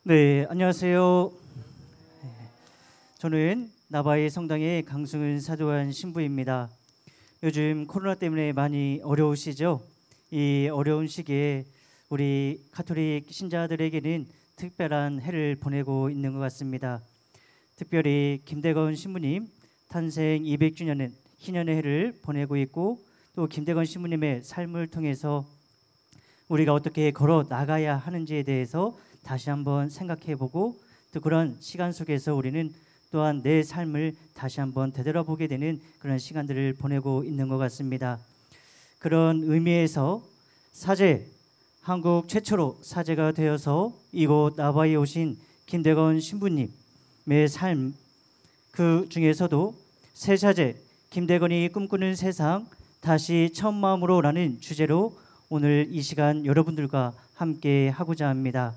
네, 안녕하세요. 저는 나바이 성당의 강승은 사도한 신부입니다. 요즘 코로나 때문에 많이 어려우시죠? 이 어려운 시기에 우리 가톨릭 신자들에게는 특별한 해를 보내고 있는 것 같습니다. 특별히 김대건 신부님 탄생 200주년은 희년의 해를 보내고 있고, 또 김대건 신부님의 삶을 통해서 우리가 어떻게 걸어 나가야 하는지에 대해서 다시 한번 생각해보고, 또 그런 시간 속에서 우리는 또한 내 삶을 다시 한번 되돌아보게 되는 그런 시간들을 보내고 있는 것 같습니다. 그런 의미에서 사제, 한국 최초로 사제가 되어서 이곳 나바이에 오신 김대건 신부님의 삶, 그 중에서도 새 사제 김대건이 꿈꾸는 세상 다시 처음 마음으로라는 주제로 오늘 이 시간 여러분들과 함께 하고자 합니다.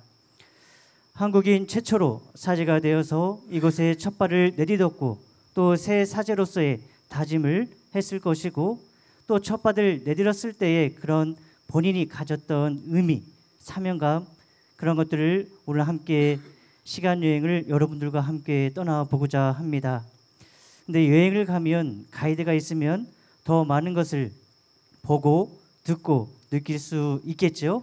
한국인 최초로 사제가 되어서 이곳에 첫 발을 내딛었고, 또 새 사제로서의 다짐을 했을 것이고, 또 첫 발을 내딛었을 때의 그런 본인이 가졌던 의미, 사명감, 그런 것들을 오늘 함께 시간 여행을 여러분들과 함께 떠나보고자 합니다. 근데 여행을 가면 가이드가 있으면 더 많은 것을 보고 듣고 느낄 수 있겠죠.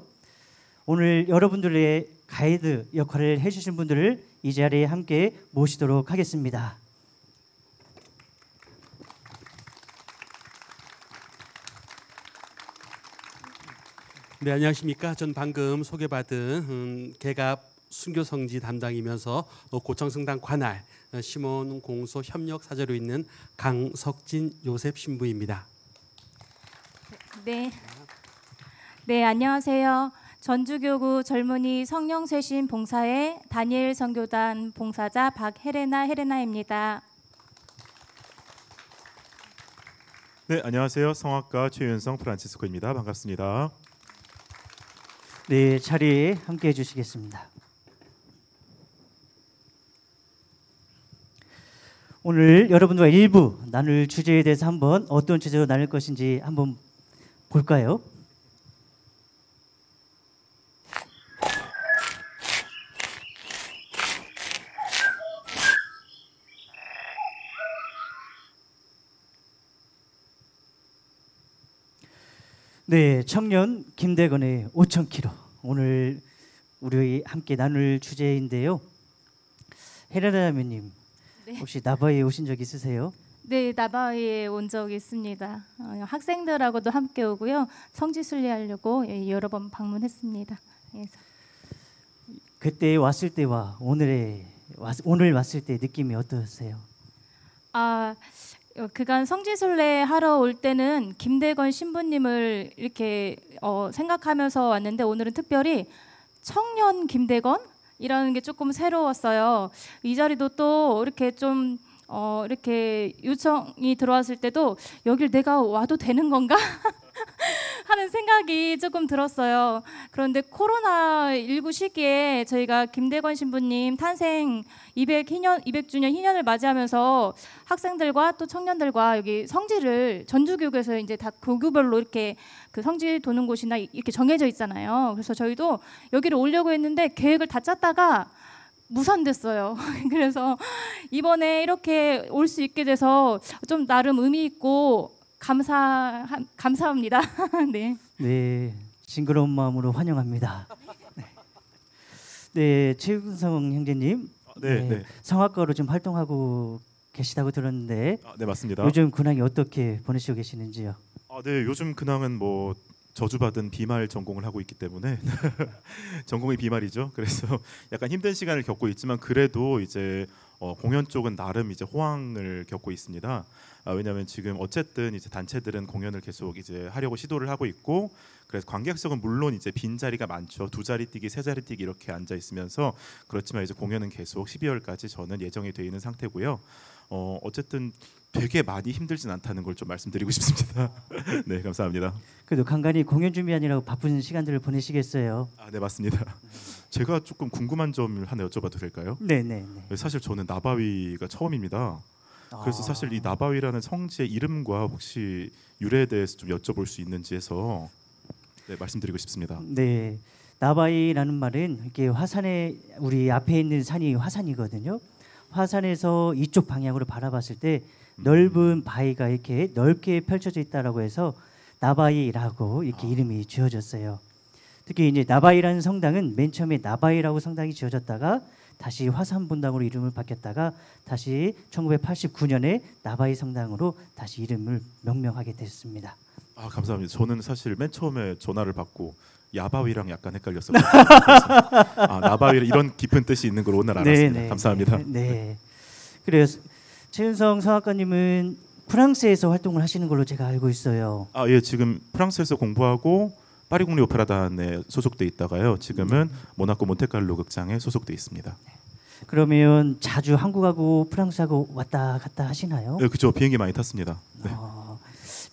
오늘 여러분들의 가이드 역할을 해주신 분들을 이 자리에 함께 모시도록 하겠습니다. 네, 안녕하십니까. 전 방금 소개받은 개갑 순교성지 담당이면서 고청성당 관할 시몬 공소 협력 사제로 있는 강석진 요셉 신부입니다. 네, 안녕하세요. 전주교구 젊은이 성령쇄신 봉사의 다니엘 선교단 봉사자 박혜레나입니다. 네, 안녕하세요. 성악가 최윤성 프란치스코입니다. 반갑습니다. 네, 자리에 함께 해주시겠습니다. 오늘 여러분과 일부 나눌 주제에 대해서 한번 어떤 주제로 나눌 것인지 한번 볼까요? 네, 청년 김대건의 5,000km, 오늘 우리 함께 나눌 주제인데요. 헤레나님, 네. 혹시 나바이에 오신 적 있으세요? 네, 나바이에 온 적 있습니다. 학생들하고도 함께 오고요. 성지 순례하려고 여러 번 방문했습니다. 그래서. 그때 왔을 때와 오늘 왔을 때 느낌이 어떠세요? 그간 성지순례 하러 올 때는 김대건 신부님을 이렇게 생각하면서 왔는데, 오늘은 특별히 청년 김대건이라는 게 조금 새로웠어요. 이 자리도 또 이렇게 좀 이렇게 요청이 들어왔을 때도 여길 내가 와도 되는 건가? 하는 생각이 조금 들었어요. 그런데 코로나19 시기에 저희가 김대건 신부님 탄생 200주년 희년을 맞이하면서 학생들과 또 청년들과 여기 성지를 전주교구에서 이제 다 교구별로 이렇게 그 성지 도는 곳이나 이렇게 정해져 있잖아요. 그래서 저희도 여기를 오려고 했는데 계획을 다 짰다가 무산됐어요. 그래서 이번에 이렇게 올 수 있게 돼서 좀 나름 의미 있고 감사합니다. 네. 네, 징그러운 마음으로 환영합니다. 네, 최윤성 형제님, 네. 성악가로 좀 활동하고 계시다고 들었는데, 네, 맞습니다. 요즘 근황이 어떻게 보내시고 계시는지요? 네, 요즘 근황은 뭐 저주받은 비말 전공을 하고 있기 때문에 전공이 비말이죠. 그래서 약간 힘든 시간을 겪고 있지만, 그래도 이제 공연 쪽은 나름 이제 호황을 겪고 있습니다. 왜냐하면 지금 어쨌든 이제 단체들은 공연을 계속 이제 하려고 시도를 하고 있고, 그래서 관객석은 물론 이제 빈 자리가 많죠. 2자리 뛰기, 3자리 뛰기 이렇게 앉아 있으면서, 그렇지만 이제 공연은 계속 12월까지 저는 예정이 되어 있는 상태고요. 어쨌든 되게 많이 힘들진 않다는 걸 좀 말씀드리고 싶습니다. 네, 감사합니다. 그래도 간간히 공연 준비하느라고 바쁜 시간들을 보내시겠어요? 네, 맞습니다. 제가 조금 궁금한 점을 하나 여쭤봐도 될까요? 네. 사실 저는 나바위가 처음입니다. 그래서 사실 이 나바위라는 성지의 이름과 혹시 유래에 대해서 좀 여쭤볼 수 있는지 해서 말씀드리고 싶습니다. 네, 나바이라는 말은 이렇게 화산에 우리 앞에 있는 산이 화산이거든요. 화산에서 이쪽 방향으로 바라봤을 때 넓은 바위가 이렇게 넓게 펼쳐져 있다라고 해서 나바이라고 이렇게 이름이 지어졌어요. 특히 이제 나바이라는 성당은 맨 처음에 나바이라고 성당이 지어졌다가 다시 화산본당으로 이름을 바뀌었다가 다시 1989년에 나바이 성당으로 다시 이름을 명명하게 됐습니다. 아, 감사합니다. 저는 사실 맨 처음에 전화를 받고 야바위랑 약간 헷갈렸었거든요. 아, 나바위 이런 깊은 뜻이 있는 걸 오늘 알았습니다. 네네. 감사합니다. 네. 그래요. 최은성 성악가님은 프랑스에서 활동을 하시는 걸로 제가 알고 있어요. 아, 예, 지금 프랑스에서 공부하고 파리 국립 오페라단에 소속돼 있다가요. 지금은 모나코 몬테칼로 극장에 소속돼 있습니다. 그러면 자주 한국하고 프랑스하고 왔다 갔다 하시나요? 네, 그죠. 비행기 많이 탔습니다. 네.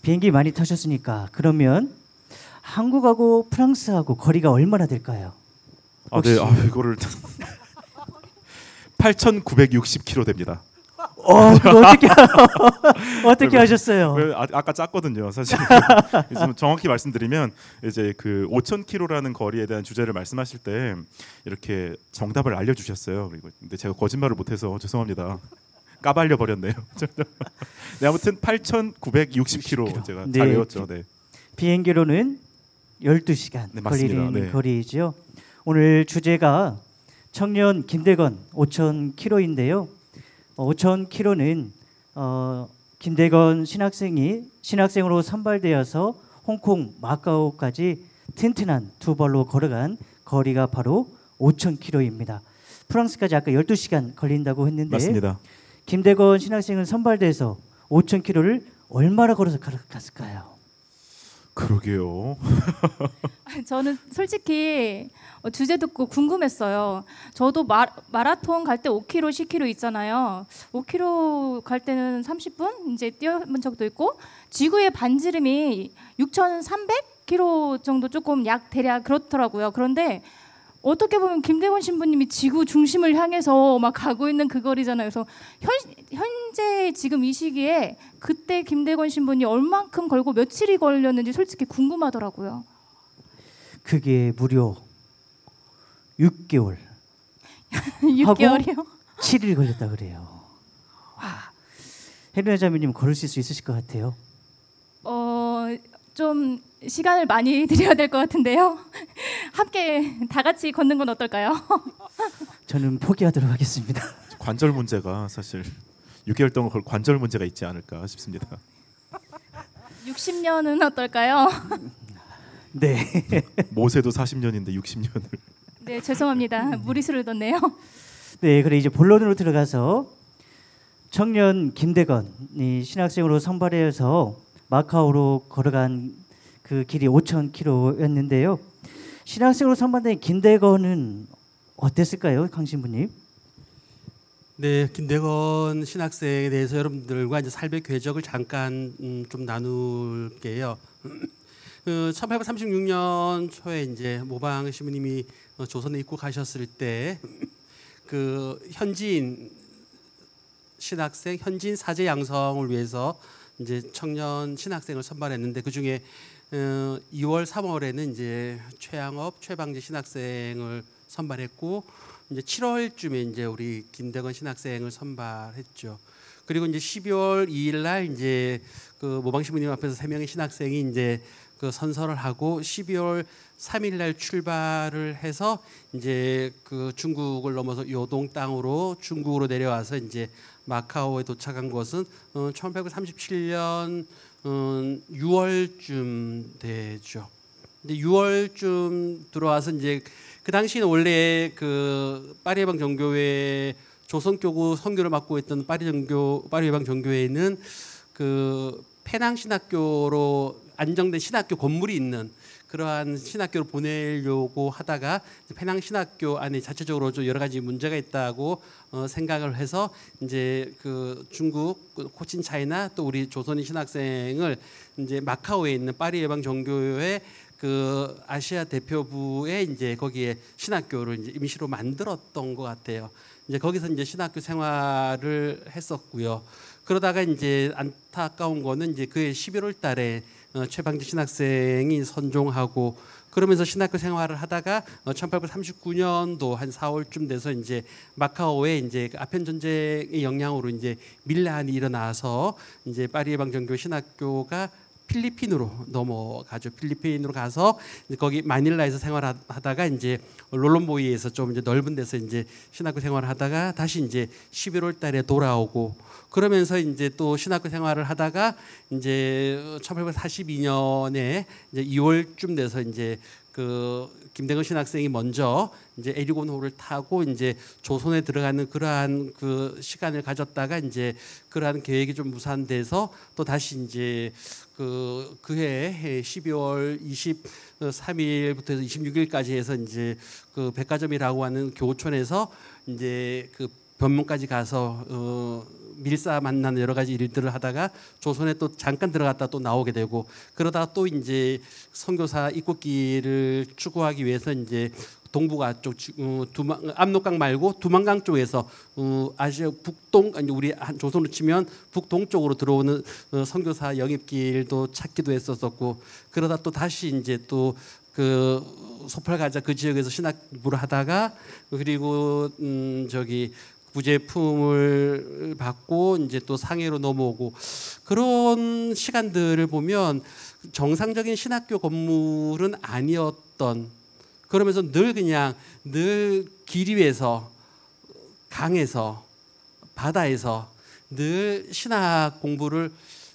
비행기 많이 타셨으니까 그러면 한국하고 프랑스하고 거리가 얼마나 될까요? 아, 네. 아, 이거를 8,960km 됩니다. 그거 어떻게 하셨어요? 아까 짰거든요. 사실 좀 정확히 말씀드리면 이제 그 5,000km라는 거리에 대한 주제를 말씀하실 때 이렇게 정답을 알려주셨어요. 그리고 근데 제가 거짓말을 못해서 죄송합니다. 까발려 버렸네요. 네, 아무튼 8,960km 제가 네. 잘 외웠죠. 네. 비행기로는 12시간 네, 맞습니다. 걸리는 네. 거리죠. 오늘 주제가 청년 김대건 5,000km인데요. 5,000km는 김대건 신학생으로 선발되어서 홍콩, 마카오까지 튼튼한 두 발로 걸어간 거리가 바로 5,000km입니다. 프랑스까지 아까 12시간 걸린다고 했는데 맞습니다. 김대건 신학생은 선발돼서 5,000km를 얼마나 걸어서 갔을까요? 그러게요. 저는 솔직히 주제 듣고 궁금했어요. 저도 마라톤 갈 때 5km, 10km 있잖아요. 5km 갈 때는 30분 이제 뛰어본 적도 있고 지구의 반지름이 6,300km 정도 조금 약 대략 그렇더라고요. 그런데 어떻게 보면 김대건 신부님이 지구 중심을 향해서 막 가고 있는 그 거리잖아요. 그래서 현재 지금 이 시기에 그때 김대건 신부님 얼만큼 걸고 며칠이 걸렸는지 솔직히 궁금하더라고요. 그게 무려 6개월 6개월이요? 7일 걸렸다 그래요. 와, 헬레나 자매님 걸으실 수 있으실 것 같아요. 좀 시간을 많이 드려야 될 것 같은데요. 함께 다 같이 걷는 건 어떨까요? 저는 포기하도록 하겠습니다. 관절 문제가 사실 6개월 동안 관절 문제가 있지 않을까 싶습니다. 60년은 어떨까요? 네. 모세도 40년인데 60년을. 네, 죄송합니다. 무리수를 뒀네요. 네, 그래 이제 본론으로 들어가서 청년 김대건이 신학생으로 선발해서 마카오로 걸어간 그 길이 5,000km였는데요. 신학생으로 선발된 김대건은 어땠을까요, 강 신부님? 네, 김대건 신학생에 대해서 여러분들과 이제 삶의 궤적을 잠깐 좀 나눌게요. 1836년 초에 이제 모방 신부님이 조선에 입국하셨을 때 그 현지인 신학생, 현지인 사제 양성을 위해서 이제 청년 신학생을 선발했는데 그 중에 2월, 3월에는 이제 최양업, 최방재 신학생을 선발했고 이제 7월쯤에 이제 우리 김대건 신학생을 선발했죠. 그리고 이제 12월 2일 날 이제 그 모방 신부님 앞에서 3명의 신학생이 이제 그 선서를 하고 12월 3일 날 출발을 해서 이제 그 중국을 넘어서 요동 땅으로 중국으로 내려와서 이제 마카오에 도착한 것은 1837년 6월쯤 되죠. 근데 6월쯤 들어와서 이제 그 당시에는 원래 그 파리 예방 정교회 조선교구 선교를 맡고 있던 파리 예방 정교회는 그 페낭 신학교로 안정된 신학교 건물이 있는 그러한 신학교를 보내려고 하다가 페낭 신학교 안에 자체적으로 좀 여러 가지 문제가 있다고 생각을 해서 이제 그 중국, 코친 차이나 또 우리 조선인 신학생을 이제 마카오에 있는 파리 예방 정교회 그 아시아 대표부에 이제 거기에 신학교를 이제 임시로 만들었던 것 같아요. 이제 거기서 이제 신학교 생활을 했었고요. 그러다가 이제 안타까운 거는 이제 그해 11월 달에 최방지 신학생이 선종하고 그러면서 신학교 생활을 하다가 1839년도 한 4월쯤 돼서 이제 마카오에 이제 아편 전쟁의 영향으로 이제 밀란이 일어나서 이제 파리 예방전교 신학교가 필리핀으로 넘어가죠. 필리핀으로 가서 이제 거기 마닐라에서 생활하다가 이제 롤론보이에서 좀 이제 넓은 데서 이제 신학교 생활을 하다가 다시 이제 11월 달에 돌아오고 그러면서 이제 또 신학교 생활을 하다가 이제 1842년에 이제 2월쯤 돼서 이제 그 김대건 신학생이 먼저 이제 에리곤호를 타고 이제 조선에 들어가는 그러한 그 시간을 가졌다가 이제 그러한 계획이 좀 무산돼서 또 다시 이제 그해 12월 23일부터 해서 26일까지 해서 이제 그 백화점이라고 하는 교촌에서 이제 그 변문까지 가서 밀사 만나는 여러 가지 일들을 하다가 조선에 또 잠깐 들어갔다 또 나오게 되고 그러다가 또 이제 선교사 입국기를 추구하기 위해서 이제 동북아 쪽 압록강 말고 두만강 쪽에서 아시아 북동 아니 우리 조선으로 치면 북동쪽으로 들어오는 선교사 영입길도 찾기도 했었었고 그러다 또 다시 이제 또 그 소팔가자 그 지역에서 신학부를 하다가 그리고 저기 부제품을 받고 이제 또 상해로 넘어오고 그런 시간들을 보면 정상적인 신학교 건물은 아니었던 그러면서 늘 그냥 늘 길 위에서 강에서 바다에서 늘 신학 공부를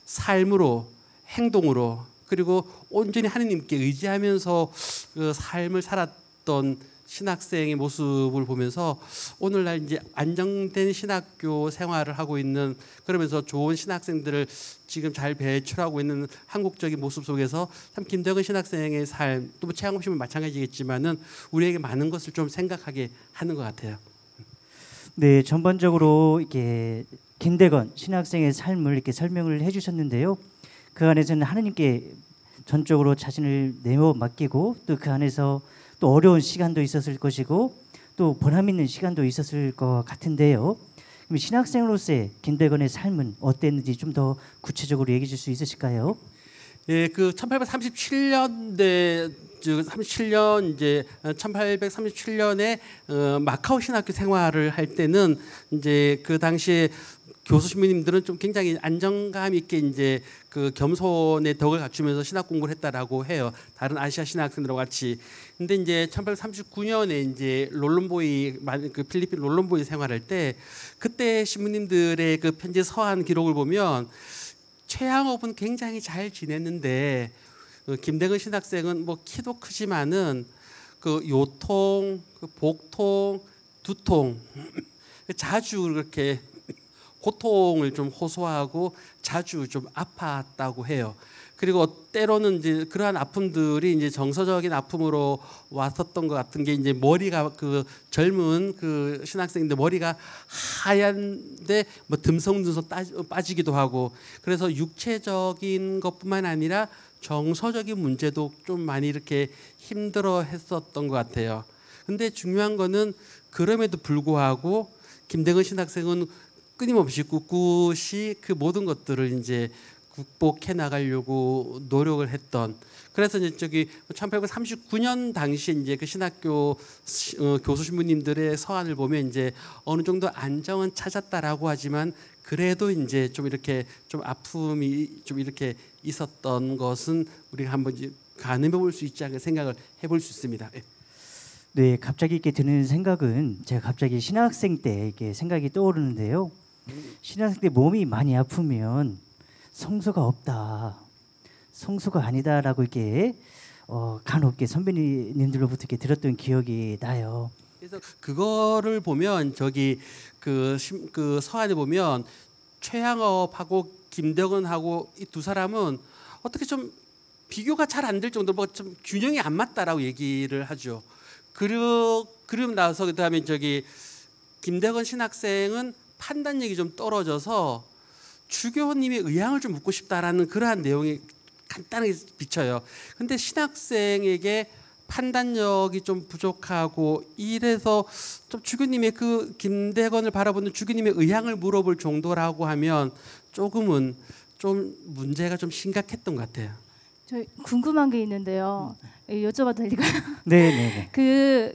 삶으로 행동으로 그리고 온전히 하느님께 의지하면서 그 삶을 살았던 신학생의 모습을 보면서 오늘날 이제 안정된 신학교 생활을 하고 있는 그러면서 좋은 신학생들을 지금 잘 배출하고 있는 한국적인 모습 속에서 참 김대건 신학생의 삶 또 최양업 씨는 마찬가지겠지만은 우리에게 많은 것을 좀 생각하게 하는 것 같아요. 네, 전반적으로 이렇게 김대건 신학생의 삶을 이렇게 설명을 해주셨는데요. 그 안에서는 하느님께 전적으로 자신을 내어 맡기고 또 그 안에서 또 어려운 시간도 있었을 것이고 또 보람 있는 시간도 있었을 것 같은데요. 그럼 신학생으로서의 김대건의 삶은 어땠는지 좀 더 구체적으로 얘기해 줄 수 있으실까요? 예, 그 1837년대 즉 37년 이제 1837년에 마카오 신학교 생활을 할 때는 이제 그 당시에 교수 신부님들은 좀 굉장히 안정감 있게 이제 그 겸손의 덕을 갖추면서 신학 공부를 했다라고 해요. 다른 아시아 신학생들과 같이. 근데 이제 1839년에 이제 롤론보이 그 필리핀 롤론보이 생활할 때 그때 신부님들의 그 편지 서한 기록을 보면 최양업은 굉장히 잘 지냈는데 김대건 신학생은 뭐 키도 크지만은 그 요통, 그 복통, 두통 자주 그렇게 고통을 좀 호소하고 자주 좀 아팠다고 해요. 그리고 때로는 이제 그러한 아픔들이 이제 정서적인 아픔으로 왔었던 것 같은 게 이제 머리가 그 젊은 그 신학생인데 머리가 하얀데 뭐 듬성듬성 빠지기도 하고 그래서 육체적인 것뿐만 아니라 정서적인 문제도 좀 많이 이렇게 힘들어 했었던 것 같아요. 근데 중요한 거는 그럼에도 불구하고 김대건 신학생은 끊임없이 꿋꿋이 그 모든 것들을 이제 극복해 나가려고 노력을 했던 그래서 이제 저기 1839년 당시에 이제 그 신학교 교수 신부님들의 서한을 보면 이제 어느 정도 안정은 찾았다라고 하지만 그래도 이제 좀 이렇게 좀 아픔이 좀 이렇게 있었던 것은 우리가 한번 가늠해 볼 수 있지 않을까 생각을 해볼 수 있습니다. 네, 갑자기 이렇게 드는 생각은 제가 갑자기 신학생 때 이렇게 생각이 떠오르는데요. 신학생 때 몸이 많이 아프면 성소가 없다, 성소가 아니다라고 이렇게 간혹 선배님들로부터 이렇게 들었던 기억이 나요. 그래서 그거를 보면 저기 그 서한에 보면 최양업하고 김대건하고 이 두 사람은 어떻게 좀 비교가 잘 안 될 정도로 뭐 좀 균형이 안 맞다라고 얘기를 하죠. 그리고 나서 그다음에 저기 김대건 신학생은 판단력이 좀 떨어져서 주교님의 의향을 좀 묻고 싶다라는 그러한 내용이 간단하게 비쳐요. 근데 신학생에게 판단력이 좀 부족하고 이래서 좀 주교님의 그 김대건을 바라보는 주교님의 의향을 물어볼 정도라고 하면 조금은 좀 문제가 좀 심각했던 것 같아요. 저 궁금한 게 있는데요. 여쭤봐도 될까요? 네.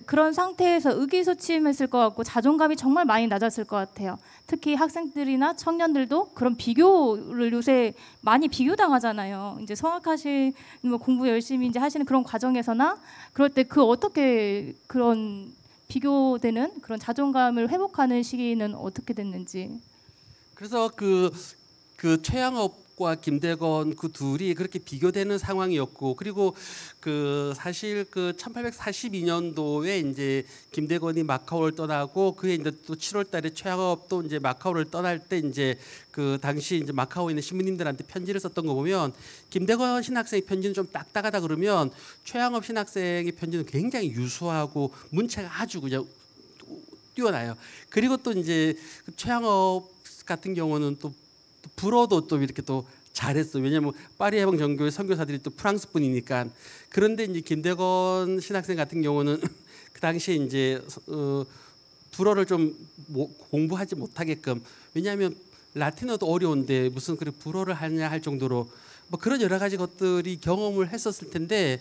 그런 상태에서 의기소침했을 것 같고 자존감이 정말 많이 낮았을 것 같아요. 특히 학생들이나 청년들도 그런 비교를 요새 많이 비교당하잖아요. 이제 성악하시는 뭐 공부 열심히 이제 하시는 그런 과정에서나 그럴 때 어떻게 그런 비교되는 그런 자존감을 회복하는 시기는 어떻게 됐는지. 그래서 그 최양업과 김대건 그 둘이 그렇게 비교되는 상황이었고, 그리고 그 사실 그 1842년도에 이제 김대건이 마카오를 떠나고 그해 이제 또 7월달에 최양업도 이제 마카오를 떠날 때 이제 그 당시 이제 마카오에 있는 신부님들한테 편지를 썼던 거 보면 김대건 신학생의 편지는 좀 딱딱하다 그러면 최양업 신학생의 편지는 굉장히 유수하고 문체가 아주 그냥 뛰어나요. 그리고 또 이제 최양업 같은 경우는 또 불어도 또 이렇게 또 잘했어. 왜냐하면 파리 해방 전교회 선교사들이 또 프랑스 분이니까. 그런데 이제 김대건 신학생 같은 경우는 그 당시에 이제 불어를 좀 공부하지 못하게끔, 왜냐하면 라틴어도 어려운데 무슨 그래 불어를 하냐 할 정도로 뭐 그런 여러 가지 것들이 경험을 했었을 텐데,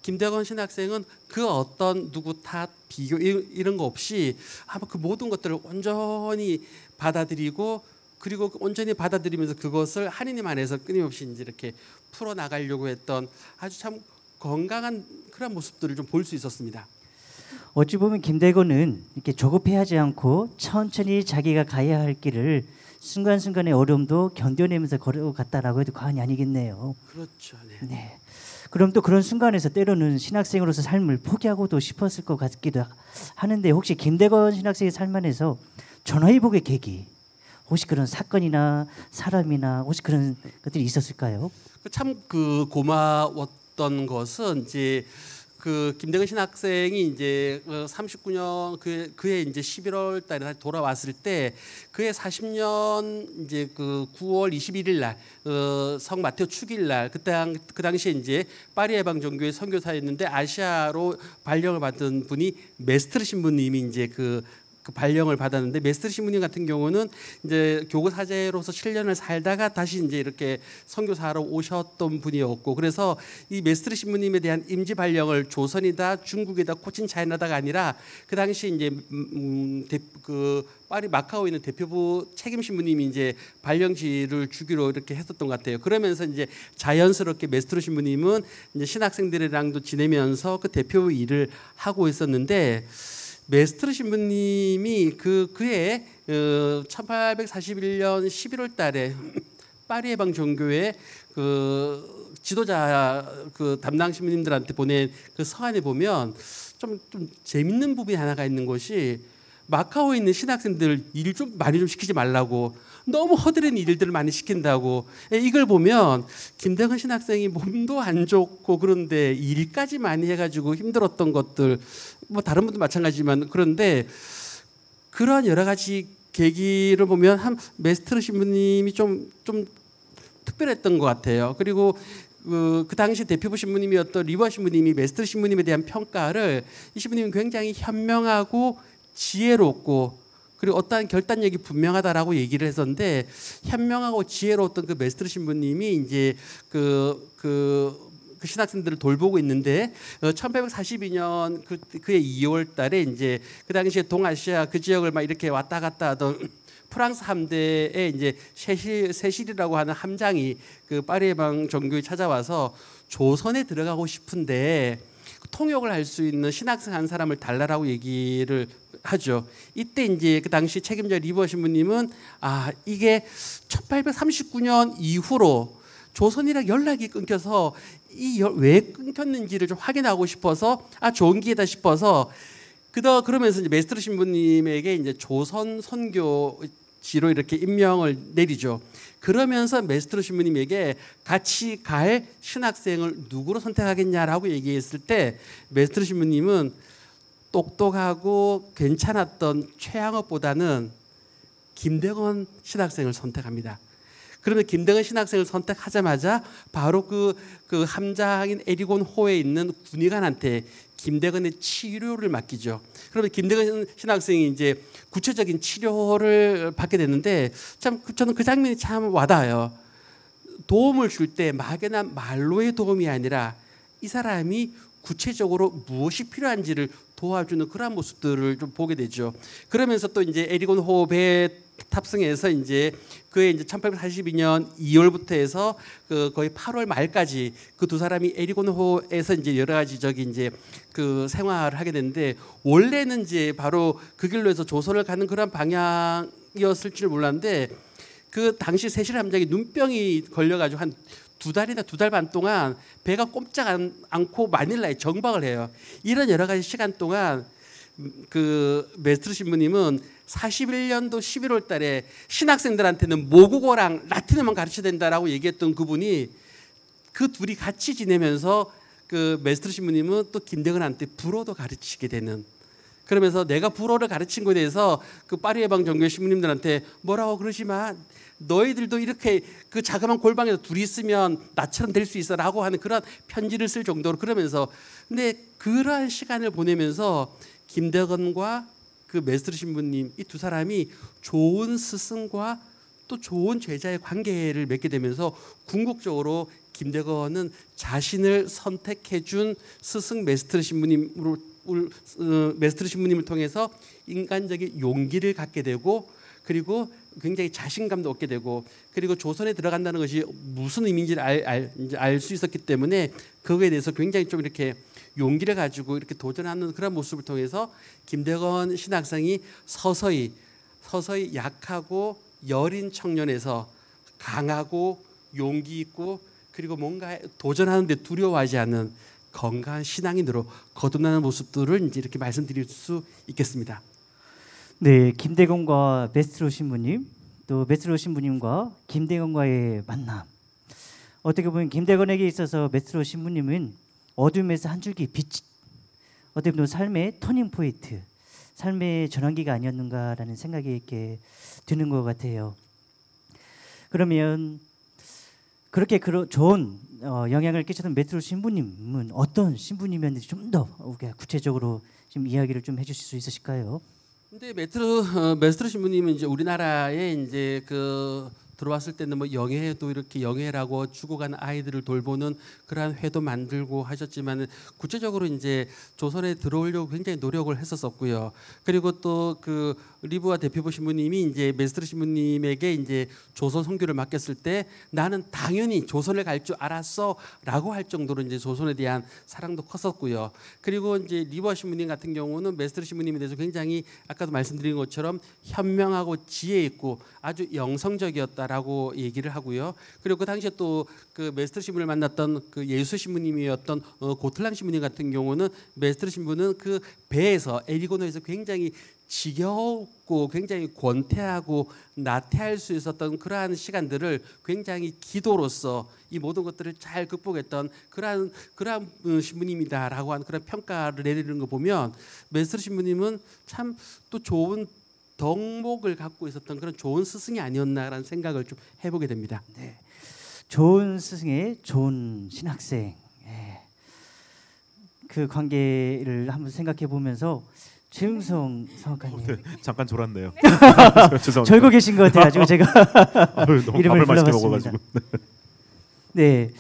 김대건 신학생은 그 어떤 누구 탓, 비교 이런 거 없이 아마 그 모든 것들을 온전히 받아들이고, 그리고 온전히 받아들이면서 그것을 하느님 안에서 끊임없이 이제 이렇게 풀어 나가려고 했던 아주 참 건강한 그런 모습들을 좀 볼 수 있었습니다. 어찌 보면 김대건은 이렇게 조급해하지 않고 천천히 자기가 가야 할 길을 순간순간의 어려움도 견뎌내면서 걸어갔다라고 해도 과언이 아니겠네요. 그렇죠. 네. 그럼 또 그런 순간에서 때로는 신학생으로서 삶을 포기하고도 싶었을 것 같기도 하는데, 혹시 김대건 신학생의 삶 안에서 전화위복의 계기, 혹시 그런 사건이나 사람이나 혹시 그런 것들이 있었을까요? 참 그 고마웠던 것은 이제 그 김대건 신학생이 이제 39년 그해 이제 11월 달에 다시 돌아왔을 때 그해 40년 이제 그 9월 21일 날 성 마테오 축일 날 그 당시에 이제 파리 해방 전교회 선교사였는데 아시아로 발령을 받은 분이 메스트르 신부님이 이제 그 발령을 받았는데, 메스트르 신부님 같은 경우는 이제 교구 사제로서 7년을 살다가 다시 이제 이렇게 선교사로 오셨던 분이었고, 그래서 이 메스트르 신부님에 대한 임지 발령을 조선이다, 중국이다, 코친 차이나다가 아니라 그 당시 이제 그 파리 마카오에 있는 대표부 책임 신부님이 이제 발령지를 주기로 이렇게 했었던 것 같아요. 그러면서 이제 자연스럽게 메스트르 신부님은 이제 신학생들이랑도 지내면서 그 대표 일을 하고 있었는데, 메스트르 신부님이 그해 1841년 11월 달에 파리 해방 전교회 그 지도자 그 담당 신부님들한테 보낸 그 서한에 보면 좀 재밌는 부분이 하나가 있는 것이, 마카오에 있는 신학생들 일 좀 많이 좀 시키지 말라고, 너무 허드렛 일들을 많이 시킨다고. 이걸 보면 김대건 신학생이 몸도 안 좋고 그런데 일까지 많이 해가지고 힘들었던 것들, 뭐 다른 분도 마찬가지지만, 그런데 그러한 여러 가지 계기를 보면 한 메스트르 신부님이 좀 특별했던 것 같아요. 그리고 그 당시 대표부 신부님이었던 리버 신부님이 메스트르 신부님에 대한 평가를, 이 신부님은 굉장히 현명하고 지혜롭고 그리고 어떠한 결단력이 분명하다라고 얘기를 했었는데, 현명하고 지혜로웠던 그 메스트르 신부님이 이제 그 신학생들을 돌보고 있는데 1842년 그해 2월 달에 이제 그 당시에 동아시아 그 지역을 막 이렇게 왔다 갔다 하던 프랑스 함대에 이제 세실이라고 하는 함장이 그 파리 해방 전교에 찾아와서 조선에 들어가고 싶은데 통역을 할 수 있는 신학생 한 사람을 달라라고 얘기를 하죠. 이때 이제 그 당시 책임자 리버 신부님은 이게 1839년 이후로 조선이랑 연락이 끊겨서 왜 끊겼는지를 좀 확인하고 싶어서 좋은 기회다 싶어서 그러면서 이제 메스트르 신부님에게 이제 조선 선교지로 이렇게 임명을 내리죠. 그러면서 메스트르 신부님에게 같이 갈 신학생을 누구로 선택하겠냐라고 얘기했을 때, 메스트르 신부님은 똑똑하고 괜찮았던 최양업보다는 김대건 신학생을 선택합니다. 그러면 김대건 신학생을 선택하자마자 바로 그 함장인 에리곤 호에 있는 군의관한테 김대건의 치료를 맡기죠. 그러면 김대건 신학생이 이제 구체적인 치료를 받게 됐는데 참 저는 그 장면이 참 와닿아요. 도움을 줄 때 막연한 말로의 도움이 아니라 이 사람이 구체적으로 무엇이 필요한지를 도와주는 그러한 모습들을 좀 보게 되죠. 그러면서 또 이제 에리곤 호 배에 탑승해서 이제 그의 이제 1842년 2월부터 해서 그 거의 8월 말까지 그 두 사람이 에리곤 호에서 이제 여러 가지 저기 이제 그 생활을 하게 되는데 원래는 이제 바로 그 길로 해서 조선을 가는 그런 방향이었을 줄 몰랐는데 그 당시 세실 함장이 눈병이 걸려가지고 한 2달이나 2달 반 동안 배가 꼼짝 않고 마닐라에 정박을 해요. 이런 여러 가지 시간 동안 그 메스트르 신부님은 41년도 11월 달에 신학생들한테는 모국어랑 라틴어만 가르쳐야 된다라고 얘기했던 그분이 그 둘이 같이 지내면서 그 메스트르 신부님은 또 김대건한테 불어도 가르치게 되는, 그러면서 내가 불어를 가르친 것에 대해서 그 파리 해방 종교 신부님들한테 뭐라고 그러지 마, 너희들도 이렇게 그 자그마한 골방에서 둘이 있으면 나처럼 될 수 있어라고 하는 그런 편지를 쓸 정도로, 그러면서 근데 그러한 시간을 보내면서 김대건과 그 메스트르 신부님 이 두 사람이 좋은 스승과 또 좋은 제자의 관계를 맺게 되면서 궁극적으로 김대건은 자신을 선택해준 스승 메스트르 신부님을 통해서 인간적인 용기를 갖게 되고, 그리고 굉장히 자신감도 얻게 되고, 그리고 조선에 들어간다는 것이 무슨 의미인지를 알 수 있었기 때문에 그거에 대해서 굉장히 좀 이렇게 용기를 가지고 이렇게 도전하는 그런 모습을 통해서 김대건 신학생이 서서히 약하고 여린 청년에서 강하고 용기 있고 그리고 뭔가 도전하는데 두려워하지 않는 건강한 신앙인으로 거듭나는 모습들을 이제 이렇게 말씀드릴 수 있겠습니다. 네, 김대건과 메스트로 신부님, 또 메스트로 신부님과 김대건과의 만남. 어떻게 보면 김대건에게 있어서 메스트로 신부님은 어둠에서 한 줄기 빛, 어떻게 보면 삶의 터닝 포인트, 삶의 전환기가 아니었는가라는 생각이 이렇게 드는 것 같아요. 그러면 그렇게 좋은 영향을 끼쳤던 메스트로 신부님은 어떤 신부님이었는지 좀 더 구체적으로 좀 이야기를 좀 해주실 수 있으실까요? 근데 메스트르 신부님은 이제 우리나라에 이제 그 들어왔을 때는 뭐 영예도 이렇게 영예라고 죽어가는 아이들을 돌보는 그러한 회도 만들고 하셨지만 구체적으로 이제 조선에 들어오려고 굉장히 노력을 했었었고요. 그리고 또 그 리브와 대표부 신부님이 이제 메스트르 신부님에게 이제 조선 선교를 맡겼을 때 나는 당연히 조선을 갈 줄 알았어라고 할 정도로 이제 조선에 대한 사랑도 컸었고요. 그리고 이제 리브와 신부님 같은 경우는 메스트르 신부님에 대해서 굉장히 아까도 말씀드린 것처럼 현명하고 지혜 있고 아주 영성적이었다라고 얘기를 하고요. 그리고 그 당시에 또 그 메스트르 신부를 만났던 그 예수 신부님이었던 고틀랑 신부님 같은 경우는 메스트르 신부는 그 배에서 에리고노에서 굉장히 지겹고 굉장히 권태하고 나태할 수 있었던 그러한 시간들을 굉장히 기도로서 이 모든 것들을 잘 극복했던 그러한 신부님이다라고 하는 그런 평가를 내리는 거 보면 메스트르 신부님은 참 또 좋은 덕목을 갖고 있었던 그런 좋은 스승이 아니었나라는 생각을 좀 해보게 됩니다. 네, 좋은 스승의 좋은 신학생, 그 관계를 한번 생각해 보면서 최흥성 사업가님, 네, 잠깐 졸았네요. 졸고 계신 것 같아가지고 제가 너무 이름을 밥을 맛있게 불러봤습니다. 먹어가지고. 네,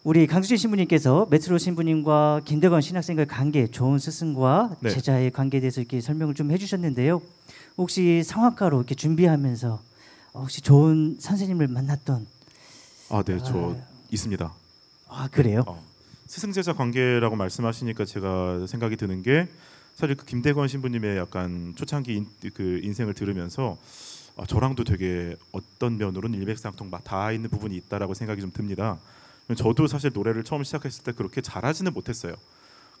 우리 강수진 신부님께서 메스트로 신부님과 김대건 신학생과의 관계, 좋은 스승과 네. 제자의 관계에 대해서 이렇게 설명을 좀 해주셨는데요. 혹시 성악가로 이렇게 준비하면서 혹시 좋은 선생님을 만났던? 네, 저 있습니다. 그래요? 스승제자 관계라고 말씀하시니까 제가 생각이 드는 게 사실 그 김대건 신부님의 약간 초창기 그 인생을 들으면서 저랑도 되게 어떤 면으로는 일맥상통 다 있는 부분이 있다라고 생각이 좀 듭니다. 저도 사실 노래를 처음 시작했을 때 그렇게 잘하지는 못했어요.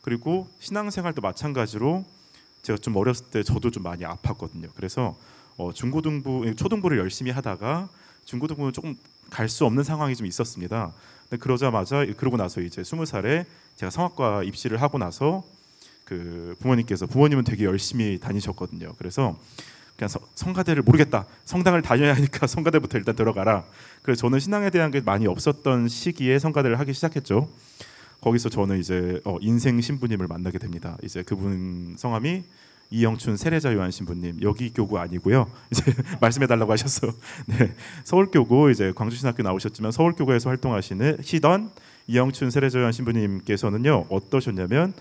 그리고 신앙생활도 마찬가지로 제가 좀 어렸을 때 저도 좀 많이 아팠거든요. 그래서 초등부를 열심히 하다가 중고등부는 조금 갈 수 없는 상황이 좀 있었습니다. 근데 그러고 나서 이제 20살에 제가 성악과 입시를 하고 나서 그 부모님은 되게 열심히 다니셨거든요. 그래서 그냥 성가대를 모르겠다, 성당을 다녀야 하니까 성가대부터 일단 들어가라. 그래서 저는 신앙에 대한 게 많이 없었던 시기에 성가대를 하기 시작했죠. 거기서 저는 이제 인생 신부님을 만나게 됩니다. 이제 그분 성함이 이영춘 세례자 요한 신부님. 여기 교구 아니고요. 이제 말씀해 달라고 하셔서 네, 서울교구 이제 광주신학교 나오셨지만 서울교구에서 활동하시던 이영춘 세례자 요한 신부님께서는요 어떠셨냐면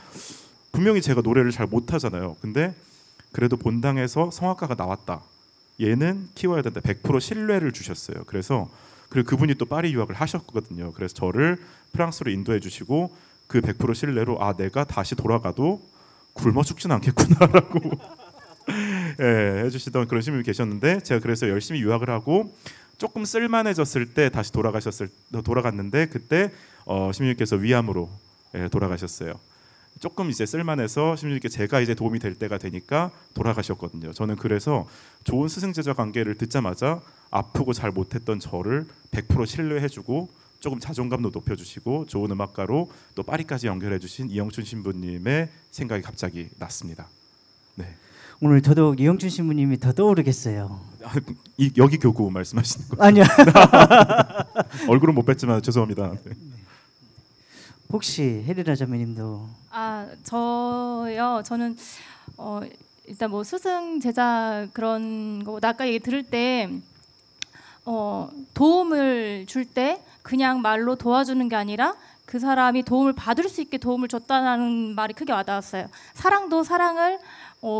분명히 제가 노래를 잘 못하잖아요. 근데 그래도 본당에서 성악가가 나왔다. 얘는 키워야 된다. 100% 신뢰를 주셨어요. 그래서 그리고 그분이 또 파리 유학을 하셨거든요. 그래서 저를 프랑스로 인도해 주시고 그 100% 신뢰로 아 내가 다시 돌아가도 굶어 죽진 않겠구나라고 예, 해주시던 그런 신부님이 계셨는데 제가 그래서 열심히 유학을 하고 조금 쓸만해졌을 때 다시 돌아갔는데 그때 신부님께서 위암으로 돌아가셨어요. 조금 이제 쓸만해서 신부님께 제가 이제 도움이 될 때가 되니까 돌아가셨거든요. 저는 그래서 좋은 스승 제자 관계를 듣자마자 아프고 잘 못했던 저를 100% 신뢰해주고 조금 자존감도 높여주시고 좋은 음악가로 또 파리까지 연결해주신 이영춘 신부님의 생각이 갑자기 났습니다. 네. 오늘 더더욱 이영춘 신부님이 더 떠오르겠어요. 여기 교구 말씀하시는 거? 아니요. 얼굴은 못 뵀지만 죄송합니다. 네. 혹시 헬리나 자매님도 저요. 저는 일단 뭐 스승 제자 그런 거 아까 얘기 들을 때 도움을 줄 때 그냥 말로 도와주는 게 아니라 그 사람이 도움을 받을 수 있게 도움을 줬다는 말이 크게 와닿았어요. 사랑도 사랑을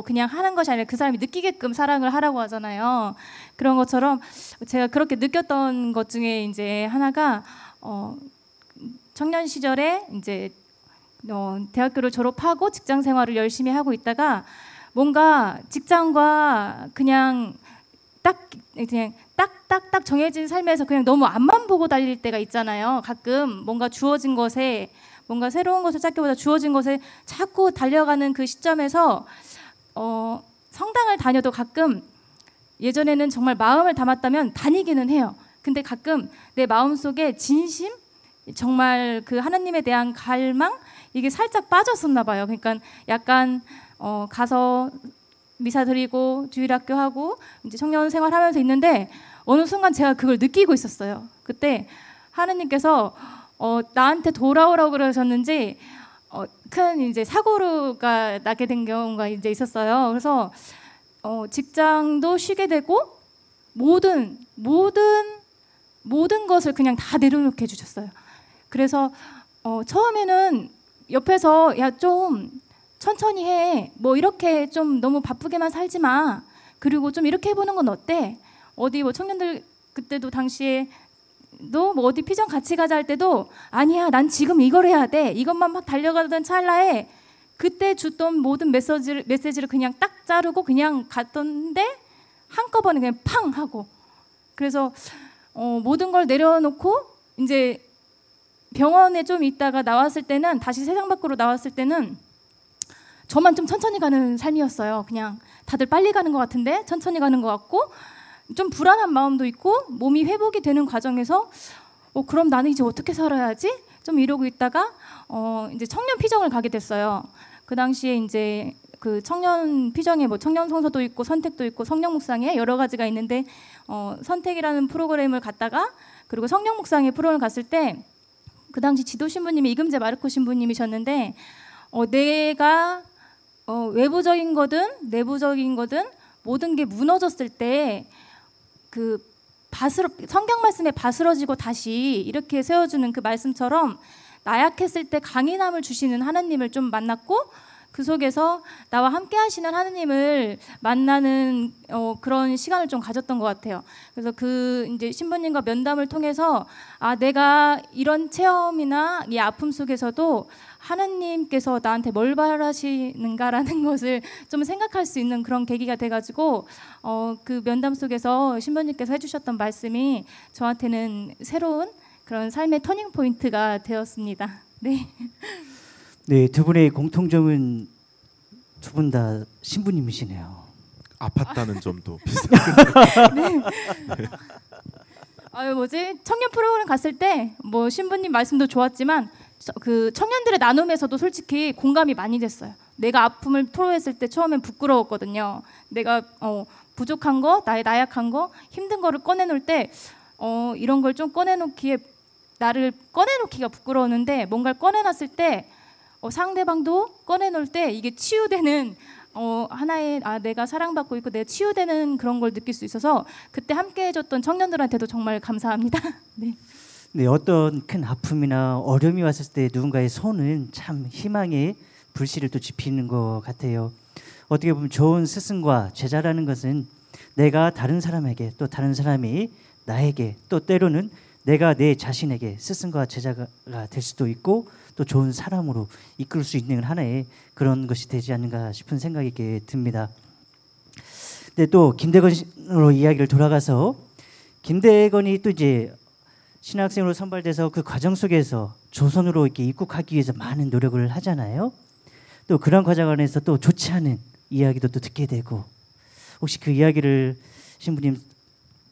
그냥 하는 것이 아니라 그 사람이 느끼게끔 사랑을 하라고 하잖아요. 그런 것처럼 제가 그렇게 느꼈던 것 중에 이제 하나가 청년 시절에 이제 대학교를 졸업하고 직장 생활을 열심히 하고 있다가 뭔가 직장과 그냥 딱딱딱 정해진 삶에서 그냥 너무 앞만 보고 달릴 때가 있잖아요. 가끔 뭔가 주어진 것에 뭔가 새로운 것을 찾기보다 주어진 것에 자꾸 달려가는 그 시점에서 성당을 다녀도 가끔 예전에는 정말 마음을 담았다면 다니기는 해요. 근데 가끔 내 마음속에 진심 정말 그 하나님에 대한 갈망 이게 살짝 빠졌었나 봐요. 그러니까 약간 가서 미사 드리고 주일학교 하고 이제 청년 생활하면서 있는데 어느 순간 제가 그걸 느끼고 있었어요. 그때 하느님께서 나한테 돌아오라고 그러셨는지 큰 이제 사고가 나게 된 경우가 이제 있었어요. 그래서 직장도 쉬게 되고 모든 것을 그냥 다 내려놓게 해주셨어요. 그래서 처음에는 옆에서 야 좀 천천히 해. 뭐 이렇게 좀 너무 바쁘게만 살지 마. 그리고 좀 이렇게 해보는 건 어때? 어디 뭐 청년들 그때도 당시에 뭐 어디 피정 같이 가자 할 때도 아니야 난 지금 이걸 해야 돼. 이것만 막 달려가던 찰나에 그때 줬던 모든 메시지를 그냥 딱 자르고 그냥 갔던데 한꺼번에 그냥 팡 하고 그래서 모든 걸 내려놓고 이제 병원에 좀 있다가 나왔을 때는 다시 세상 밖으로 나왔을 때는 저만 좀 천천히 가는 삶이었어요. 그냥 다들 빨리 가는 것 같은데 천천히 가는 것 같고 좀 불안한 마음도 있고 몸이 회복이 되는 과정에서 그럼 나는 이제 어떻게 살아야지? 좀 이러고 있다가 이제 청년 피정을 가게 됐어요. 그 당시에 이제 그 청년 피정에 뭐 청년 성서도 있고 선택도 있고 성령 묵상에 여러 가지가 있는데 선택이라는 프로그램을 갔다가 그리고 성령 묵상의 프로그램을 갔을 때 그 당시 지도 신부님이 이금재 마르코 신부님이셨는데 내가 외부적인 거든 내부적인 거든 모든 게 무너졌을 때 그 성경 말씀에 바스러지고 다시 이렇게 세워주는 그 말씀처럼 나약했을 때 강인함을 주시는 하나님을 좀 만났고 그 속에서 나와 함께 하시는 하나님을 만나는 그런 시간을 좀 가졌던 것 같아요. 그래서 그 이제 신부님과 면담을 통해서 내가 이런 체험이나 이 아픔 속에서도 하나님께서 나한테 뭘 바라시는가라는 것을 좀 생각할 수 있는 그런 계기가 돼가지고 그 면담 속에서 신부님께서 해주셨던 말씀이 저한테는 새로운 그런 삶의 터닝 포인트가 되었습니다. 네. 네, 두 분의 공통점은 두 분 다 신부님이시네요. 아팠다는 점도 비슷. 네. 청년 프로그램 갔을 때 뭐 신부님 말씀도 좋았지만 그 청년들의 나눔에서도 솔직히 공감이 많이 됐어요. 내가 아픔을 토로했을 때 처음엔 부끄러웠거든요. 내가 부족한 거, 나의 나약한 거, 힘든 거를 꺼내놓을 때 이런 걸 좀 꺼내놓기에 나를 꺼내놓기가 부끄러웠는데 뭔가를 꺼내놨을 때 상대방도 꺼내놓을 때 이게 치유되는 하나의 내가 사랑받고 있고 내가 치유되는 그런 걸 느낄 수 있어서 그때 함께 해줬던 청년들한테도 정말 감사합니다. 네. 네, 어떤 큰 아픔이나 어려움이 왔을 때 누군가의 손은 참 희망의 불씨를 또 지피는 것 같아요. 어떻게 보면 좋은 스승과 제자라는 것은 내가 다른 사람에게 또 다른 사람이 나에게 또 때로는 내가 내 자신에게 스승과 제자가 될 수도 있고 또 좋은 사람으로 이끌 수 있는 하나의 그런 것이 되지 않는가 싶은 생각이 듭니다. 근데 또 김대건으로 이야기를 돌아가서 김대건이 또 이제 신학생으로 선발돼서 그 과정 속에서 조선으로 이렇게 입국하기 위해서 많은 노력을 하잖아요. 또 그런 과정 안에서 또 좋지 않은 이야기도 또 듣게 되고 혹시 그 이야기를 신부님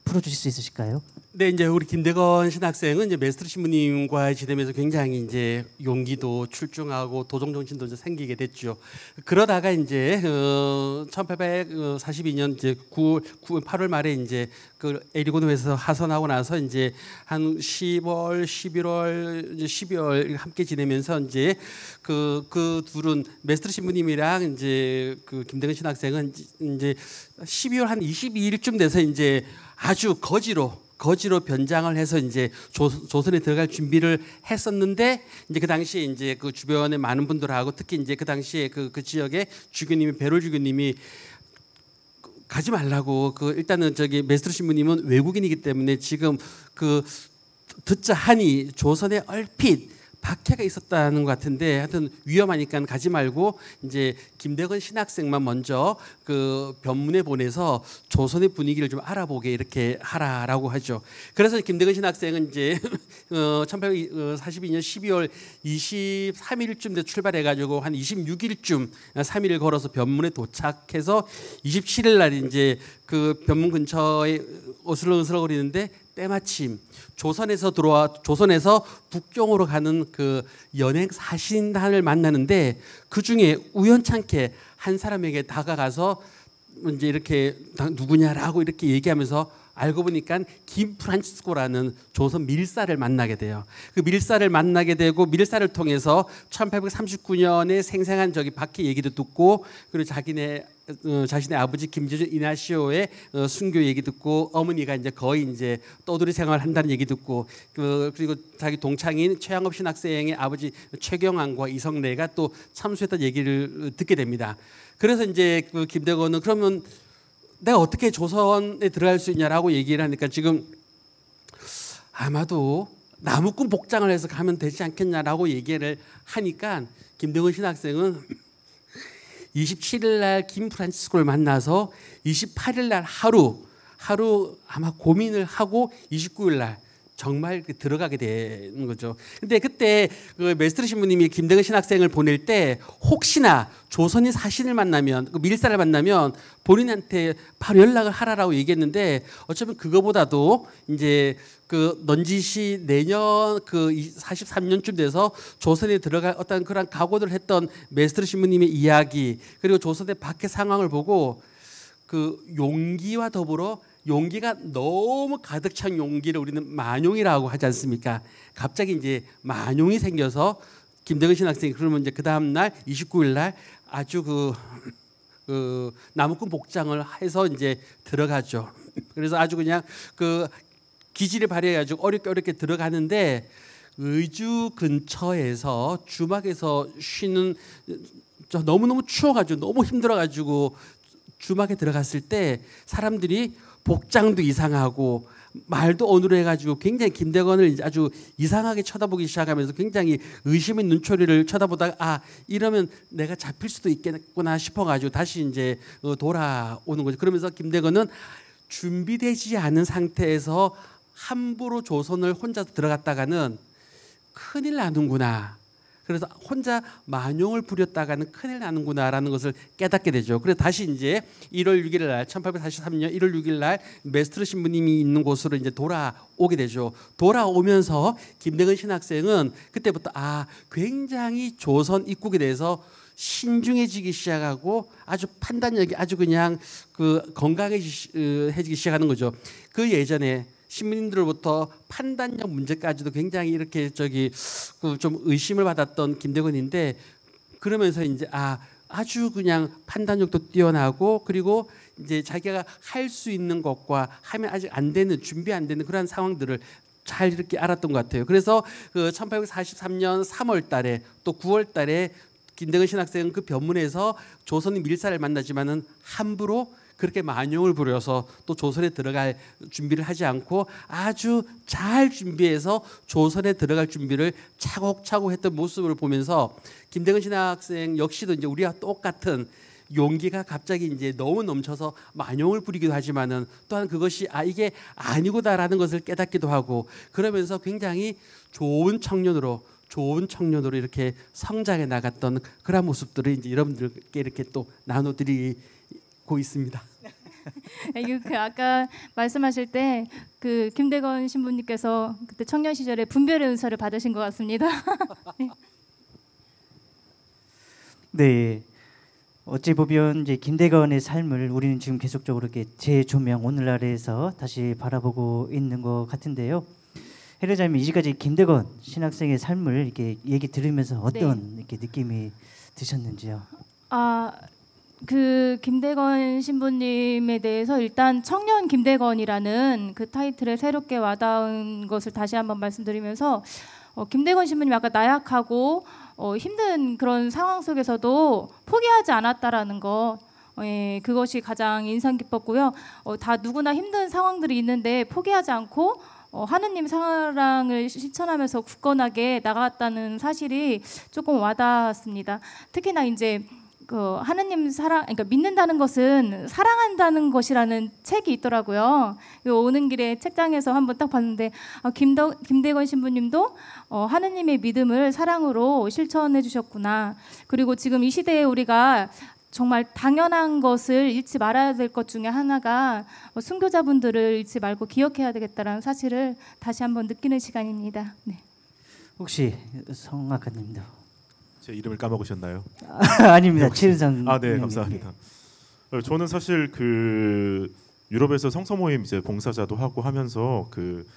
풀어주실 수 있으실까요? 네, 이제 우리 김대건 신학생은 이제 메스트르 신부님과 지내면서 굉장히 이제 용기도 출중하고 도정 정신도 이제 생기게 됐죠. 그러다가 이제 1842년 이제 8월 말에 이제 그 에리고노에서 하선하고 나서 이제 한 10월, 11월, 이제 12월 함께 지내면서 이제 그 둘은 메스트르 신부님이랑 이제 그 김대건 신학생은 이제 12월 한 22일쯤 돼서 이제 아주 거지로 변장을 해서 이제 조선에 들어갈 준비를 했었는데 이제 그 당시에 이제 그 주변에 많은 분들하고 특히 이제 그 당시에 그 지역에 주교님이 베롤 주교님이 가지 말라고 일단은 저기 메스트르 신부님은 외국인이기 때문에 지금 듣자 하니 조선에 얼핏 박해가 있었다는 것 같은데 하여튼 위험하니까 가지 말고 이제 김대건 신학생만 먼저 그 변문에 보내서 조선의 분위기를 좀 알아보게 이렇게 하라라고 하죠. 그래서 김대건 신학생은 이제 1842년 12월 23일쯤 출발해 가지고 한 26일쯤 3일을 걸어서 변문에 도착해서 27일 날 이제 그 변문 근처에 어슬렁어슬렁거리는데 때마침 조선에서 북경으로 가는 그 연행 사신단을 만나는데 그 중에 우연찮게 한 사람에게 다가가서 이제 이렇게 누구냐라고 이렇게 얘기하면서 알고 보니까 김 프란치스코라는 조선 밀사를 만나게 돼요. 그 밀사를 만나게 되고 밀사를 통해서 1839년에 생생한 저기 박해 얘기도 듣고 그리고 자신의 아버지 김제주 이나시오의 순교 얘기 듣고 어머니가 이제 거의 이제 떠돌이 생활을 한다는 얘기 듣고 그리고 자기 동창인 최양업 신학생의 아버지 최경환과 이성래가 또 참수했던 얘기를 듣게 됩니다. 그래서 이제 그 김대건은 그러면 내가 어떻게 조선에 들어갈 수 있냐라고 얘기를 하니까 지금 아마도 나무꾼 복장을 해서 가면 되지 않겠냐라고 얘기를 하니까 김대건 신학생은 27일 날 김 프란치스코를 만나서 28일 날 하루 아마 고민을 하고 29일 날 정말 들어가게 되는 거죠. 근데 그때 그 메스트르 신부님이 김대건 신학생을 보낼 때 혹시나 조선인 사신을 만나면 그 밀사를 만나면 본인한테 바로 연락을 하라라고 얘기했는데 어쩌면 그거보다도 이제 그 넌지시 내년 그 43년쯤 돼서 조선에 들어갈 어떤 그런 각오를 했던 메스트르 신부님의 이야기 그리고 조선의 박해 상황을 보고 그 용기와 더불어 용기가 너무 가득 찬 용기를 우리는 만용이라고 하지 않습니까? 갑자기 이제 만용이 생겨서 김대건 신학생이 그러면 이제 그 다음 날 29일 날 아주 그 나무꾼 복장을 해서 이제 들어가죠. 그래서 아주 그냥 그 기질을 발휘해가지고 어렵게 들어가는데 의주 근처에서 주막에서 쉬는 너무너무 추워가지고 너무 힘들어가지고 주막에 들어갔을 때 사람들이 복장도 이상하고 말도 어눌해가지고 굉장히 김대건을 아주 이상하게 쳐다보기 시작하면서 굉장히 의심의 눈초리를 쳐다보다가 이러면 내가 잡힐 수도 있겠구나 싶어가지고 다시 이제 돌아오는 거죠. 그러면서 김대건은 준비되지 않은 상태에서 함부로 조선을 혼자 들어갔다가는 큰일 나는구나. 그래서 혼자 만용을 부렸다가는 큰일 나는구나라는 것을 깨닫게 되죠. 그래서 다시 이제 1월 6일 날 1843년 1월 6일 날 메스트르 신부님이 있는 곳으로 이제 돌아오게 되죠. 돌아오면서 김대건 신학생은 그때부터 굉장히 조선 입국에 대해서 신중해지기 시작하고 아주 판단력이 아주 그냥 그 건강해지기 시작하는 거죠. 그 예전에 시민들로부터 판단력 문제까지도 굉장히 이렇게 좀 의심을 받았던 김대건인데 그러면서 이제 아주 그냥 판단력도 뛰어나고 그리고 이제 자기가 할 수 있는 것과 하면 아직 안 되는 준비 안 되는 그런 상황들을 잘 이렇게 알았던 것 같아요. 그래서 그 1843년 3월달에 또 9월달에 김대건 신학생 그 변문에서 조선의 밀사를 만나지만은 함부로 그렇게 만용을 부려서 또 조선에 들어갈 준비를 하지 않고 아주 잘 준비해서 조선에 들어갈 준비를 차곡차곡 했던 모습을 보면서 김대건 신학생 역시도 이제 우리와 똑같은 용기가 갑자기 이제 너무 넘쳐서 만용을 부리기도 하지만은 또한 그것이 이게 아니고다라는 것을 깨닫기도 하고 그러면서 굉장히 좋은 청년으로 이렇게 성장해 나갔던 그런 모습들을 이제 여러분들께 이렇게 또 나눠드리고 있습니다. 그 아까 말씀하실 때 그 김대건 신부님께서 그때 청년 시절에 분별의 은사를 받으신 것 같습니다. 네. 어찌 보면 이제 김대건의 삶을 우리는 지금 계속적으로 이렇게 재조명 오늘날에서 다시 바라보고 있는 것 같은데요. 혜례자님 이제까지 김대건 신학생의 삶을 이렇게 얘기 들으면서 어떤 이렇게 느낌이 드셨는지요? 그 김대건 신부님에 대해서 일단 청년 김대건이라는 그 타이틀에 새롭게 와닿은 것을 다시 한번 말씀드리면서 김대건 신부님 아까 나약하고 힘든 그런 상황 속에서도 포기하지 않았다라는 거 그것이 가장 인상 깊었고요. 다 누구나 힘든 상황들이 있는데 포기하지 않고 하느님 사랑을 실천하면서 굳건하게 나갔다는 사실이 조금 와닿았습니다. 특히나 이제 그 하느님 사랑, 그러니까 믿는다는 것은 사랑한다는 것이라는 책이 있더라고요. 오는 길에 책장에서 한번 딱 봤는데 김대건 신부님도 하느님의 믿음을 사랑으로 실천해 주셨구나. 그리고 지금 이 시대에 우리가 정말 당연한 것을 잃지 말아야 될 것 중에 하나가 순교자분들을 잃지 말고 기억해야 되겠다는 사실을 다시 한번 느끼는 시간입니다. 네. 혹시 성악가님도 제 이름을 까먹으셨나요? 아닙니다. 최은상. 네, 감사합니다. 저는 사실 그 유럽에서 성서 모임 이제 봉사자도 하고 하면서 그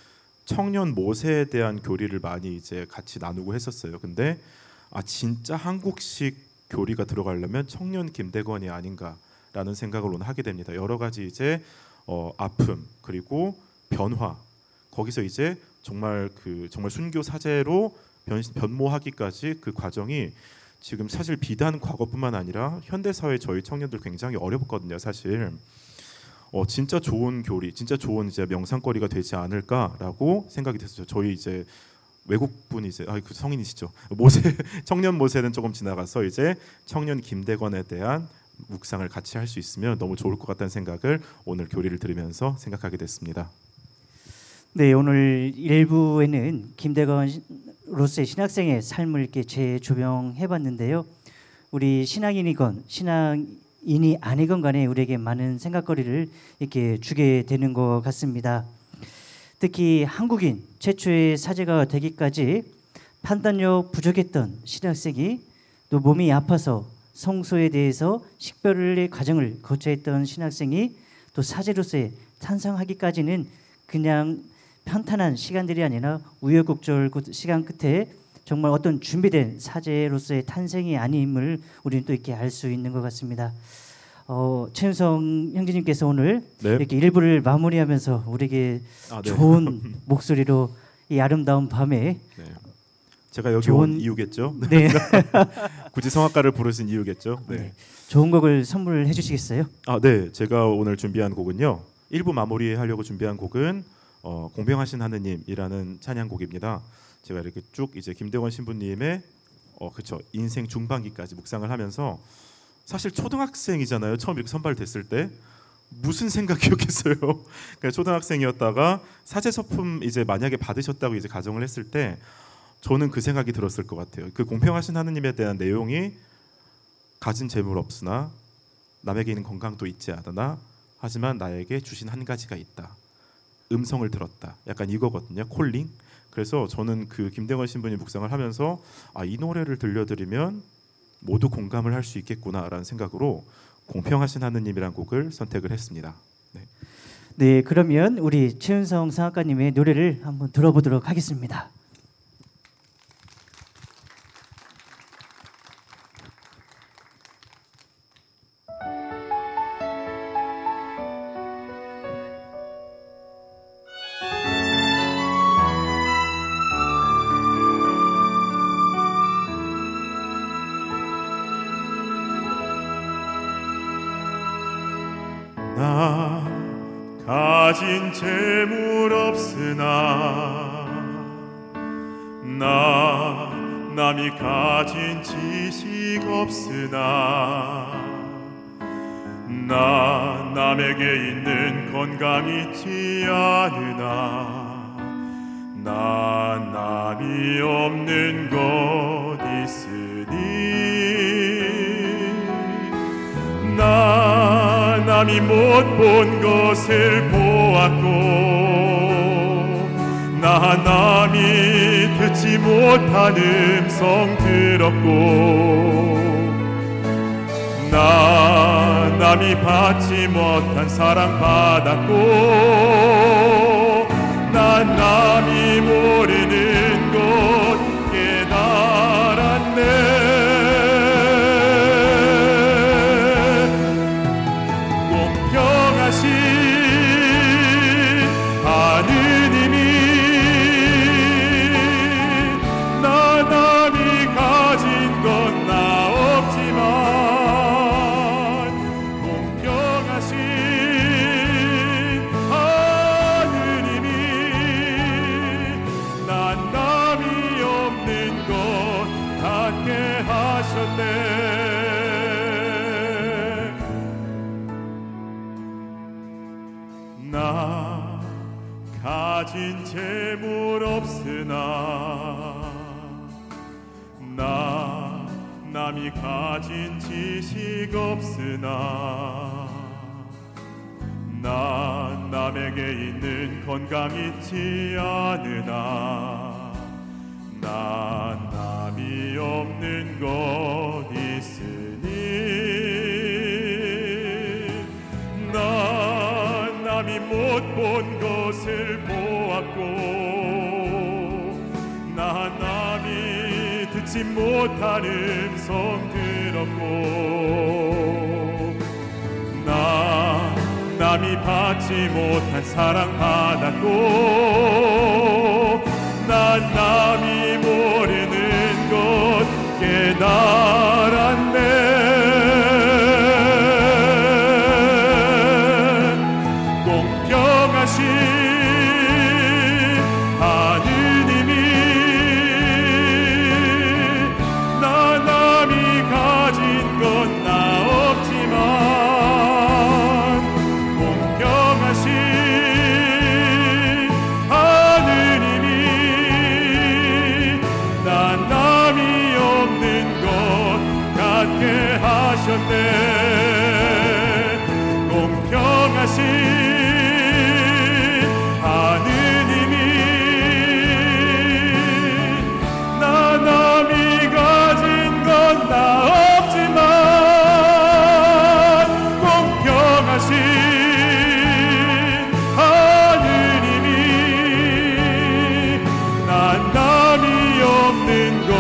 청년 모세에 대한 교리를 많이 이제 같이 나누고 했었어요. 근데 진짜 한국식 교리가 들어가려면 청년 김대건이 아닌가라는 생각을 오늘 하게 됩니다. 여러 가지 이제 아픔 그리고 변화 거기서 이제 정말 순교 사제로 변모하기까지 그 과정이 지금 사실 비단 과거뿐만 아니라 현대 사회 저희 청년들 굉장히 어렵거든요. 사실 진짜 좋은 교리, 진짜 좋은 이제 명상거리가 되지 않을까라고 생각이 됐어요. 저희 이제 외국분 이제 그 성인이시죠. 청년 모세는 조금 지나가서 이제 청년 김대건에 대한 묵상을 같이 할 수 있으면 너무 좋을 것 같다는 생각을 오늘 교리를 들으면서 생각하게 됐습니다. 네, 오늘 1부에는 김대건로서의 신학생의 삶을 이렇게 재조명해봤는데요. 우리 신앙인이건 신앙인이 아니건 간에 우리에게 많은 생각거리를 이렇게 주게 되는 것 같습니다. 특히 한국인 최초의 사제가 되기까지 판단력 부족했던 신학생이 또 몸이 아파서 성소에 대해서 식별의 과정을 거쳐야 했던 신학생이 또 사제로서의 탄생하기까지는 그냥 편탄한 시간들이 아니라 우여곡절 시간 끝에 정말 어떤 준비된 사제로서의 탄생이 아님을 우리는 또 이렇게 알 수 있는 것 같습니다. 최은성 형제님께서 오늘 이렇게 일부를 마무리하면서 우리에게 좋은 목소리로 이 아름다운 밤에 제가 여기 온 이유겠죠. 네. 굳이 성악가를 부르신 이유겠죠. 네. 좋은 곡을 선물해 주시겠어요? 네. 제가 오늘 준비한 곡은요. 1부 마무리하려고 준비한 곡은 공평하신 하느님이라는 찬양곡입니다. 제가 이렇게 쭉 이제 김대건 신부님의 인생 중반기까지 묵상을 하면서 사실 초등학생이잖아요. 처음 이렇게 선발됐을 때 무슨 생각이었겠어요. 그러니까 초등학생이었다가 사제 서품 이제 만약에 받으셨다고 이제 가정을 했을 때 저는 그 생각이 들었을 것 같아요. 그 공평하신 하느님에 대한 내용이 가진 재물 없으나 남에게 있는 건강도 있지 않으나 하지만 나에게 주신 한 가지가 있다. 음성을 들었다. 약간 이거거든요. 콜링. 그래서 저는 그 김대건 신부님 묵상을 하면서 이 노래를 들려드리면 모두 공감을 할 수 있겠구나라는 생각으로 공평하신 하느님이란 곡을 선택을 했습니다. 네, 그러면 우리 최은성 성악가님의 노래를 한번 들어보도록 하겠습니다. 나 가진 재물 없으나 나 남이 가진 지식 없으나 나 남에게 있는 건강 있지 않으나 나 남이 없는 것 있으니 나 남이 못 본 것을 보았고 나 남이 듣지 못한 음성 들었고 나 남이 받지 못한 사랑 받았고 나 남이 모르는 것 깨달았네. 하느님이 나 남이 가진 건 나 없지만 공평하신 하느님이 난 남이 없는 것 갖게 하셨네. 나 가진 재물 없으나 나 남이 가진 지식 없으나 나 남에게 있는 건강 있지 않으나 나 남이 없는 것 있으니 나 남이 못 본 것을 보았고 나 남이 듣지 못한 음성 들었고 나 남이 받지 못한 사랑 받았고 나 남이 모르는 것 깨달았네. 하느님이 나 남이 가진 건 나 없지만 공평하신 하느님이 나 남이 없는 것 갖게 하셨네. 공평하신 하느님이 나 남이 가진 건 나 없지만 공평하신 하느님이 난 남이 없는 것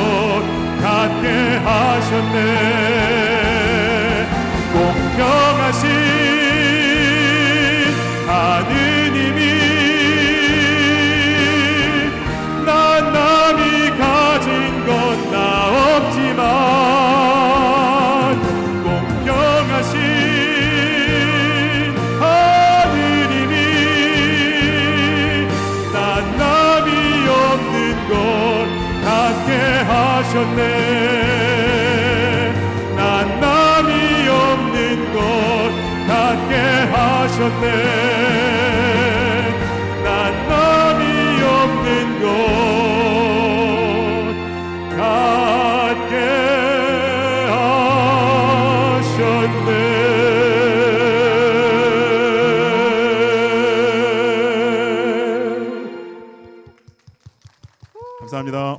갖게 하셨네. 공평하신 하느님이 난 남이 가진 건 나 없지만 공평하신 하느님이 난 남이 없는 것 갖게 하셨네. 난 남이 없는 것 갖게 하셨네. 난 남이 없는 것 갖게 하셨네. 감사합니다.